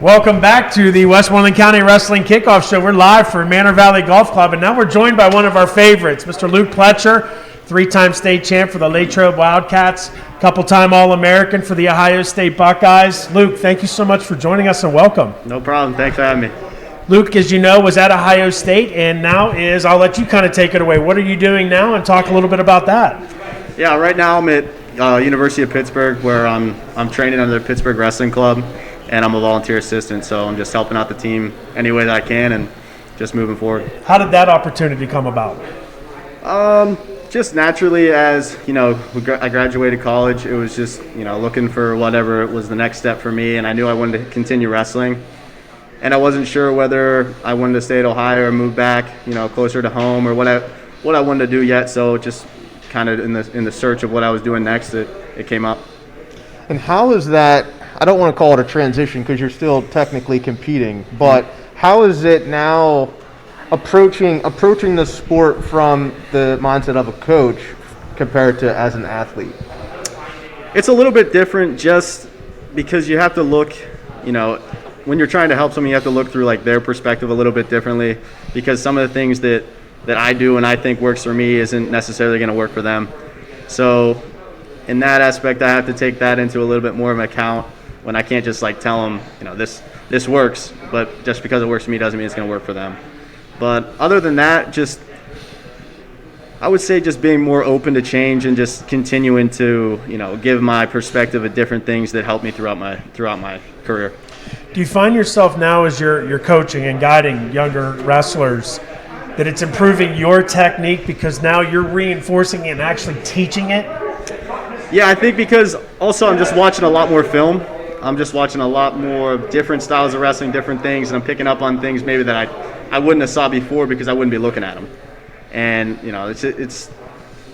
Welcome back to the Westmoreland County Wrestling Kickoff Show. We're live for Manor Valley Golf Club, and now we're joined by one of our favorites, Mr. Luke Pletcher, three-time state champ for the Latrobe Wildcats, couple-time All-American for the Ohio State Buckeyes. Luke, thank you so much for joining us, and welcome. No problem. Thanks for having me. Luke, as you know, was at Ohio State, and now I'll let you kind of take it away. What are you doing now, and talk a little bit about that. Yeah, right now I'm at University of Pittsburgh, where I'm training under the Pittsburgh Wrestling Club, and I'm a volunteer assistant, so I'm just helping out the team any way that I can and just moving forward. How did that opportunity come about? Just naturally, as I graduated college, it was just looking for whatever was the next step for me, and I knew I wanted to continue wrestling, and I wasn't sure whether I wanted to stay at Ohio or move back, closer to home, or what I wanted to do yet. So just kind of in the search of what I was doing next, it came up. And how is that? I don't want to call it a transition because you're still technically competing, but how is it now approaching the sport from the mindset of a coach compared to as an athlete? It's a little bit different just because you have to look, when you're trying to help someone, you have to look through like their perspective a little bit differently, because some of the things that I do and I think works for me isn't necessarily going to work for them. So in that aspect, I have to take that into a little bit more of an account when I can't just like tell them, this works, but just because it works for me doesn't mean it's going to work for them. But other than that, I would say just being more open to change and just continuing to, give my perspective of different things that help me throughout my career. Do you find yourself now, as you're coaching and guiding younger wrestlers, that it's improving your technique because now you're reinforcing it and actually teaching it? Yeah, I think because also I'm just watching a lot more film. I'm just watching a lot more different styles of wrestling, different things, and I'm picking up on things maybe that I wouldn't have saw before because I wouldn't be looking at them. And it's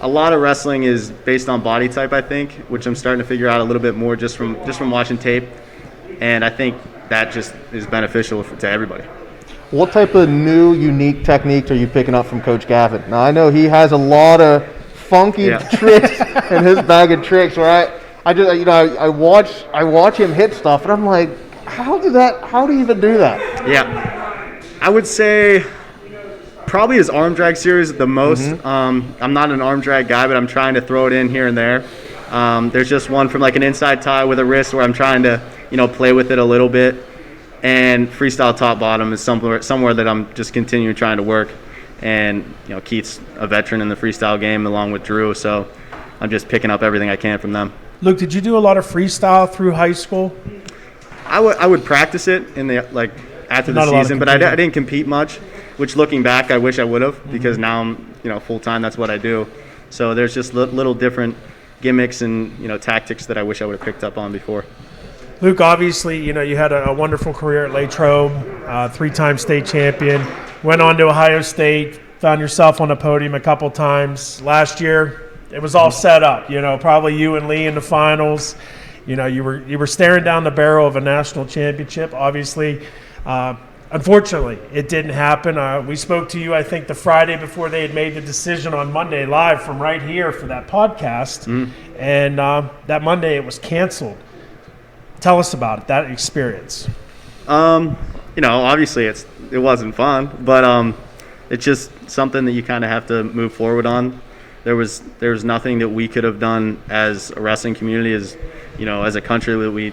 a lot of wrestling is based on body type, I think, which I'm starting to figure out a little bit more just from watching tape. And I think that just is beneficial to everybody. What type of new, unique techniques are you picking up from Coach Gavin? Now, I know he has a lot of funky tricks in his bag of tricks, where I watch him hit stuff, and I'm like, how do you even do that? Yeah, I would say probably his arm drag series the most. Mm-hmm. I'm not an arm drag guy, but I'm trying to throw it in here and there. There's just one from like an inside tie with a wrist where I'm trying to play with it a little bit. And freestyle top bottom is somewhere that I'm just continuing trying to work. And Keith's a veteran in the freestyle game along with Drew, so I'm just picking up everything I can from them. Luke, did you do a lot of freestyle through high school? I would practice it in the after the season, but I didn't compete much. Which, looking back, I wish I would have, because now I'm full time. That's what I do. So there's just little different gimmicks and tactics that I wish I would have picked up on before. Luke, obviously, you had a wonderful career at Latrobe, three-time state champion, went on to Ohio State, found yourself on the podium a couple times. Last year, it was all set up, probably you and Lee in the finals. You were staring down the barrel of a national championship. Obviously, unfortunately, it didn't happen. We spoke to you, I think, the Friday before they had made the decision on Monday live from right here for that podcast. And that Monday it was canceled. Tell us about it, that experience. Obviously it wasn't fun, but it's just something that you kind of have to move forward on. There was nothing that we could have done as a wrestling community, as a country that we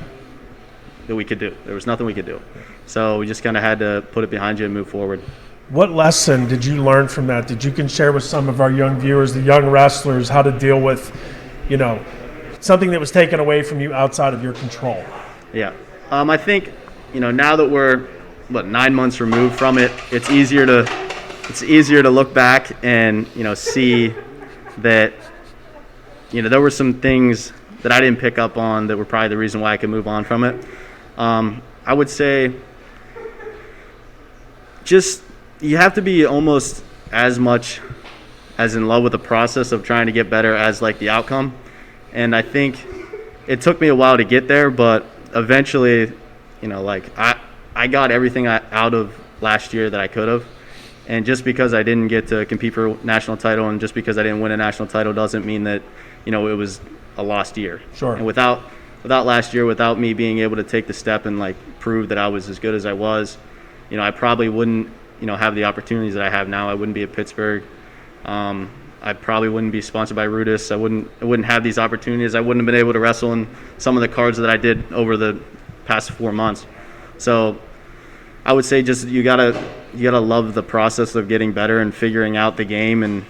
could do. There was nothing we could do. So we just kind of had to put it behind you and move forward. What lesson did you learn from that that you can share with some of our young viewers, the young wrestlers, how to deal with, something that was taken away from you outside of your control? Yeah. I think, now that we're 9 months removed from it, it's easier to look back and, see that, there were some things that I didn't pick up on that were probably the reason why I could move on from it. I would say just you have to be almost as much as in love with the process of trying to get better as like the outcome. And I think it took me a while to get there, but eventually, I got everything out of last year that I could have. And just because I didn't get to compete for a national title, and just because I didn't win a national title, doesn't mean that, it was a lost year. Sure. And without last year, without me being able to take the step and prove that I was as good as I was, I probably wouldn't, have the opportunities that I have now. I wouldn't be at Pittsburgh. I probably wouldn't be sponsored by Rudis. I wouldn't have these opportunities. I wouldn't have been able to wrestle in some of the cards that I did over the past 4 months. So I would say just you gotta love the process of getting better and figuring out the game, and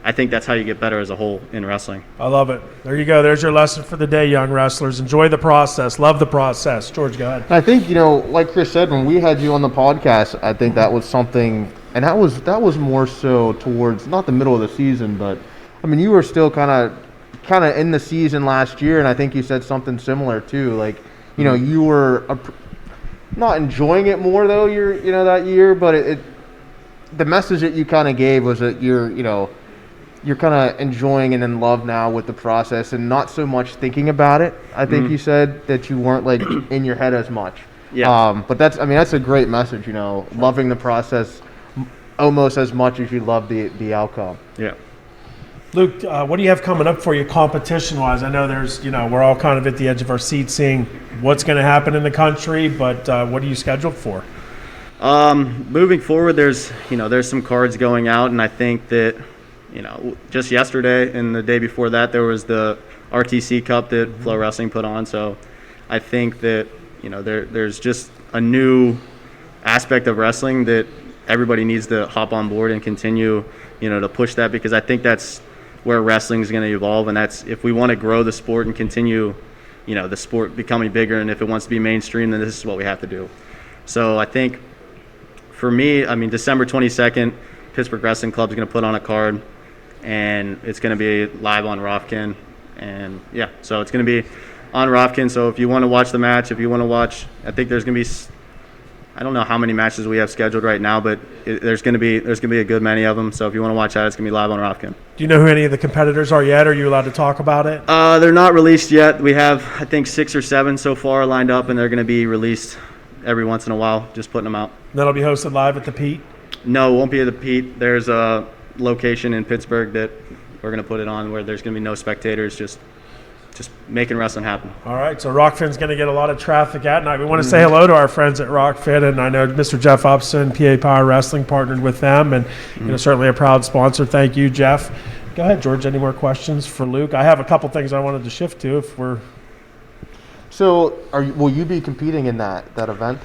I think that's how you get better as a whole in wrestling. I love it. There you go. There's your lesson for the day, young wrestlers. Enjoy the process. Love the process. George, go ahead. I think, like Chris said, when we had you on the podcast, I think that was something, and that was more so towards not the middle of the season, but I mean, you were still kind of in the season last year, and I think you said something similar too. Like, you were not enjoying it more though, that year, but the message that you kind of gave was that you're kind of enjoying and in love now with the process and not so much thinking about it. I think you said that you weren't like in your head as much. Yeah. But that's a great message, loving the process almost as much as you love the outcome. Yeah. Luke, what do you have coming up for you competition-wise? I know there's, we're all kind of at the edge of our seat seeing what's going to happen in the country, but what are you scheduled for? Moving forward, there's some cards going out, and I think that, just yesterday and the day before that, there was the RTC Cup that Flow Wrestling put on. So I think that, there's just a new aspect of wrestling that everybody needs to hop on board and continue, to push that, because I think that's where wrestling is going to evolve. And that's, if we want to grow the sport and continue, the sport becoming bigger, and if it wants to be mainstream, then this is what we have to do. So I think for me, December 22nd, Pittsburgh Wrestling Club is going to put on a card, and it's going to be live on Rofkin. And yeah, so it's going to be on Rofkin. So if you want to watch the match, if you want to watch, I think there's going to be, I don't know how many matches we have scheduled right now, but there's going to be a good many of them. So if you want to watch that, it's going to be live on Rofkin. Do you know who any of the competitors are yet? Are you allowed to talk about it? They're not released yet. We have, I think, 6 or 7 so far lined up, and they're going to be released every once in a while, just putting them out. That'll be hosted live at the Pete? No, it won't be at the Pete. There's a location in Pittsburgh that we're going to put it on where there's going to be no spectators, just making wrestling happen. All right, so Rockfin's going to get a lot of traffic at night. We want to say hello to our friends at Rockfin, and I know Mr. Jeff Upson, PA Power Wrestling, partnered with them, and certainly a proud sponsor. Thank you, Jeff. Go ahead, George. Any more questions for Luke? I have a couple things I wanted to shift to if we're... So will you be competing in that event?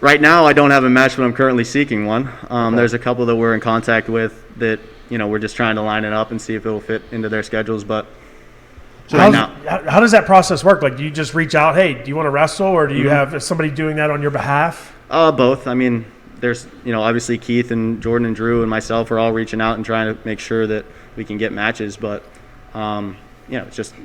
Right now, I don't have a match, but I'm currently seeking one. There's a couple that we're in contact with that, we're just trying to line it up and see if it'll fit into their schedules. But so how does that process work? Like, do you just reach out, hey, do you want to wrestle, or do you have somebody doing that on your behalf? Both. There's, obviously Keith and Jordan and Drew and myself are all reaching out and trying to make sure that we can get matches. But, it's just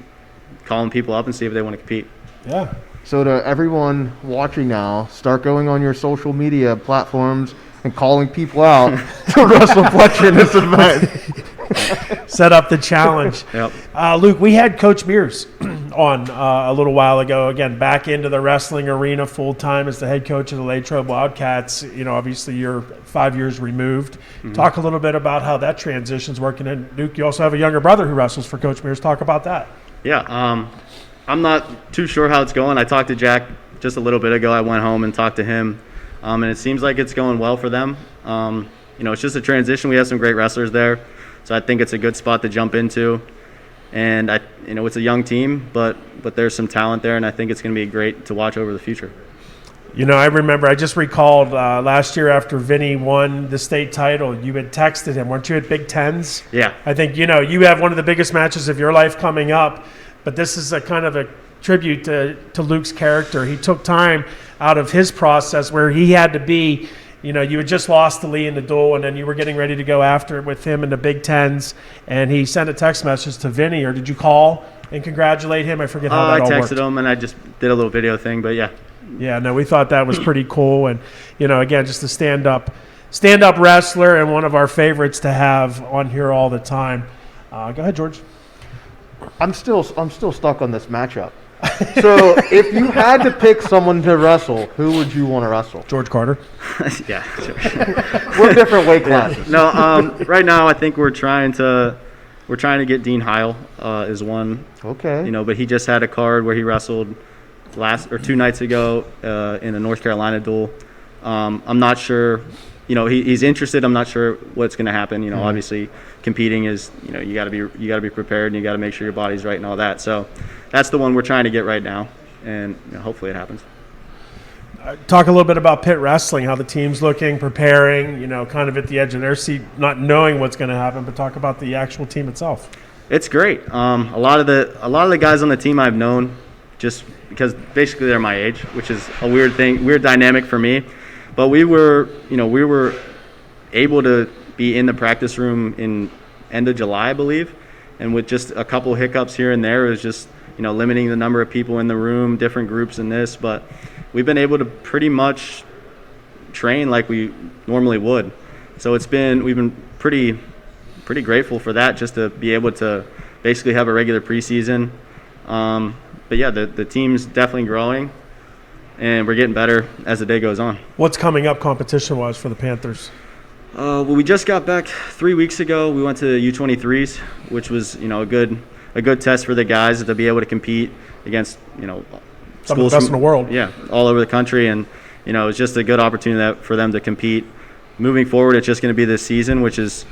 calling people up and see if they want to compete. Yeah. So to everyone watching now, start going on your social media platforms and calling people out to wrestle Pletcher in this event. Set up the challenge. Yep. Luke, we had Coach Mears on a little while ago, again, back into the wrestling arena full-time as the head coach of the Latrobe Wildcats. Obviously you're 5 years removed. Talk a little bit about how that transition's working. And Luke, you also have a younger brother who wrestles for Coach Mears. Talk about that. Yeah, I'm not too sure how it's going. I talked to Jack just a little bit ago. I went home and talked to him, and it seems like it's going well for them. It's just a transition. We have some great wrestlers there, so I think it's a good spot to jump into. And it's a young team, but there's some talent there, and I think it's going to be great to watch over the future. I remember, I just recalled last year after Vinny won the state title, you had texted him. Weren't you at Big Tens? Yeah. I think, you have one of the biggest matches of your life coming up. But this is a kind of a tribute to Luke's character. He took time out of his process where he had to be, you had just lost to Lee in the duel, and then you were getting ready to go after it with him in the Big Tens, and he sent a text message to Vinny, or did you call and congratulate him? I forget how that all worked. I texted him, and I just did a little video thing, but yeah. Yeah, no, we thought that was pretty cool, and, again, just a stand-up wrestler and one of our favorites to have on here all the time. Go ahead, George. I'm still stuck on this matchup. So if you had to pick someone to wrestle, who would you want to wrestle? George Carter. Yeah, sure. We're different weight classes. No, right now I think we're trying to get Dean Heil as one. Okay. But he just had a card where he wrestled 2 nights ago in a North Carolina duel. I'm not sure. He's interested. I'm not sure what's going to happen. Obviously, competing is you got to be prepared, and you got to make sure your body's right and all that. So that's the one we're trying to get right now, and hopefully it happens. Talk a little bit about Pitt Wrestling, how the team's looking, preparing, kind of at the edge of their seat, not knowing what's going to happen, but talk about the actual team itself. It's great. A lot of the guys on the team I've known just because basically they're my age, which is a weird dynamic for me. But we were able to be in the practice room in end of July, I believe, and with just a couple hiccups here and there, it was just limiting the number of people in the room, different groups in this, but we've been able to pretty much train like we normally would. So we've been pretty grateful for that, just to be able to basically have a regular preseason. But yeah, the team's definitely growing, and we're getting better as the day goes on. What's coming up competition-wise for the Panthers? Well, we just got back 3 weeks ago. We went to U23s, which was a good test for the guys to be able to compete against Some of the best in the world. Yeah, all over the country, and it's just a good opportunity for them to compete. Moving forward, it's just going to be this season, which is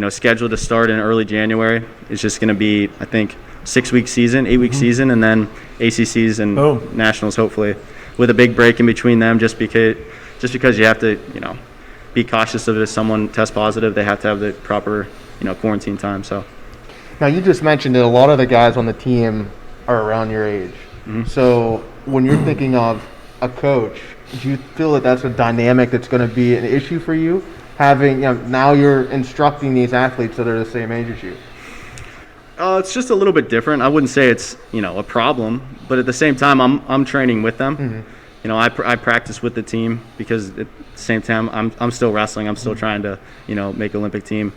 scheduled to start in early January. It's just going to be, I think, 6-week season, 8-week season, and then ACCs and nationals, hopefully, with a big break in between them. Just because you have to be cautious of it. If someone tests positive, they have to have the proper quarantine time. So now you just mentioned that a lot of the guys on the team are around your age. Mm-hmm. So when you're thinking of a coach, do you feel that that's a dynamic that's going to be an issue for you? Having now you're instructing these athletes that are the same age as you. It's just a little bit different. I wouldn't say it's a problem, but at the same time, I'm training with them. Mm-hmm. I practice with the team because at the same time I'm still wrestling. I'm still trying to make Olympic team.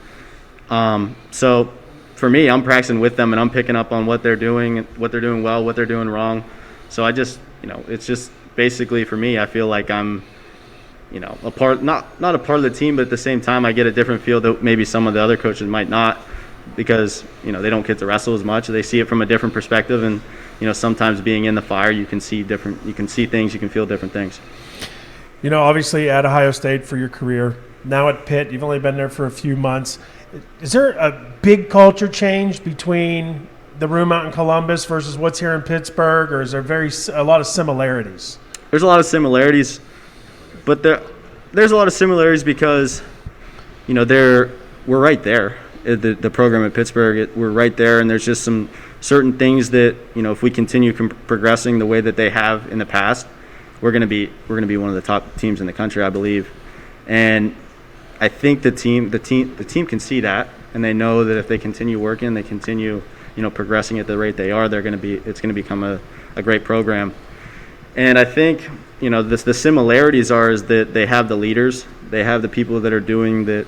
So for me, I'm practicing with them, and I'm picking up on what they're doing well, what they're doing wrong. So I just it's just basically for me, I feel like I'm a part, not a part of the team, but at the same time I get a different feel that maybe some of the other coaches might not, because they don't get to wrestle as much. They see it from a different perspective, and sometimes being in the fire, you can see things, you can feel different things. Obviously at Ohio State for your career, now at Pitt, you've only been there for a few months. Is there a big culture change between the room out in Columbus versus what's here in Pittsburgh, or is there a lot of similarities? There's a lot of similarities, but there's a lot of similarities because we're right there. The program at Pittsburgh, we're right there, and there's just some certain things that if we continue progressing the way that they have in the past, we're going to be one of the top teams in the country, I believe. And I think the team can see that, and they know that if they continue working, they continue progressing at the rate they are, it's going to become a great program. And I think the similarities is that they have the leaders, they have the people that are doing the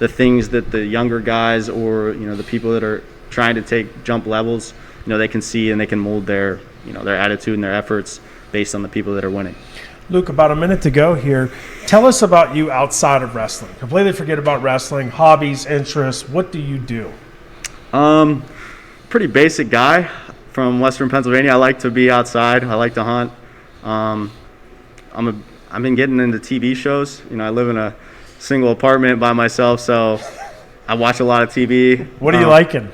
things that the younger guys or the people that are trying to jump levels, they can see, and they can mold their attitude and their efforts based on the people that are winning. Luke, about a minute to go here. Tell us about you outside of wrestling. Completely forget about wrestling, hobbies, interests. What do you do? Pretty basic guy from Western Pennsylvania. I like to be outside. I like to hunt. I've been getting into TV shows. I live in a single apartment by myself, so I watch a lot of TV. What are you liking?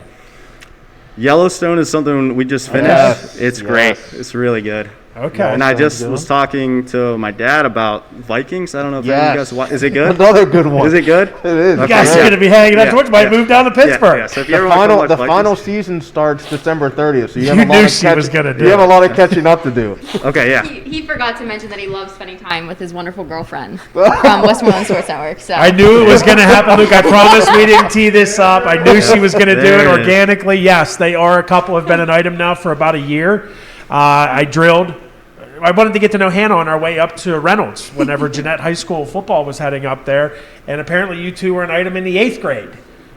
Yellowstone is something we just finished. Yes. It's great. It's really good. Okay. And I just was talking to my dad about Vikings. I don't know if you guys watch. Is it good? Another good one. Is it good? It is. You guys are going to be hanging out to watch. Might move down to Pittsburgh. Yeah. So if you ever want to watch Vikings, final season starts December 30th, so you knew she was going to do. You have a lot of catching up to do. Okay, yeah. He forgot to mention that he loves spending time with his wonderful girlfriend from Westmoreland Sports Network. So I knew it was going to happen, Luke. I promise we didn't tee this up. I knew she was going to do it organically. Yes, they are a couple. Have been an item now for about a year. I wanted to get to know Hannah on our way up to Reynolds whenever Jeanette High School football was heading up there. And apparently you two were an item in the 8th grade.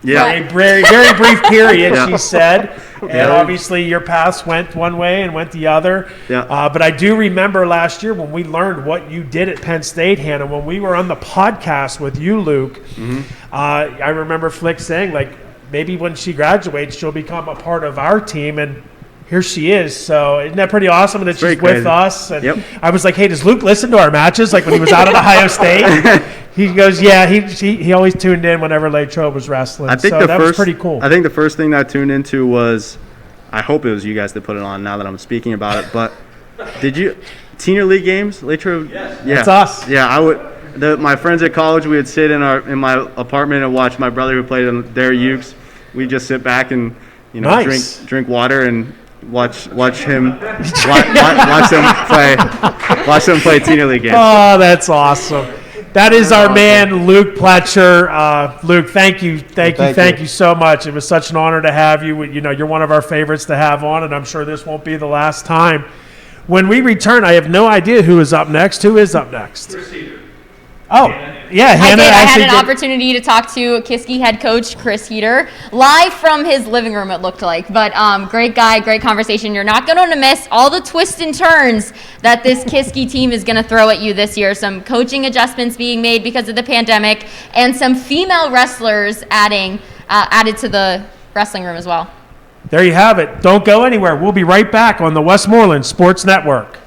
Yeah. A very, very brief period, she said. And obviously your paths went one way and went the other. Yeah. But I do remember last year when we learned what you did at Penn State, Hannah, when we were on the podcast with you, Luke, I remember Flick saying, maybe when she graduates, she'll become a part of our team. And here she is. So isn't that pretty awesome that she's pretty with crazy. us? And Yep. I was like, hey, does Luke listen to our matches? Like when he was out at Ohio State? He goes, yeah, he always tuned in whenever Latrobe was wrestling. I think so that was pretty cool. I think the first thing that I tuned into was, I hope it was you guys that put it on now that I'm speaking about it, but did you, senior league games, Latrobe? Yes. Yeah. That's us. Yeah, I would. My friends at college, we would sit in my apartment and watch my brother who played in their Ukes. We'd just sit back and, Nice. drink water and watch him watch them play senior league games. Oh, that's awesome. That is our man, Luke Pletcher. Luke, thank you so much. It was such an honor to have you. You're one of our favorites to have on, and I'm sure this won't be the last time. When we return, I have no idea who is up next. Who is up next? Oh, yeah, Hannah. I had actually an opportunity to talk to Kiski head coach Chris Heater live from his living room, it looked like. But great guy, great conversation. You're not going to miss all the twists and turns that this Kiski team is going to throw at you this year. Some coaching adjustments being made because of the pandemic, and some female wrestlers added to the wrestling room as well. There you have it. Don't go anywhere. We'll be right back on the Westmoreland Sports Network.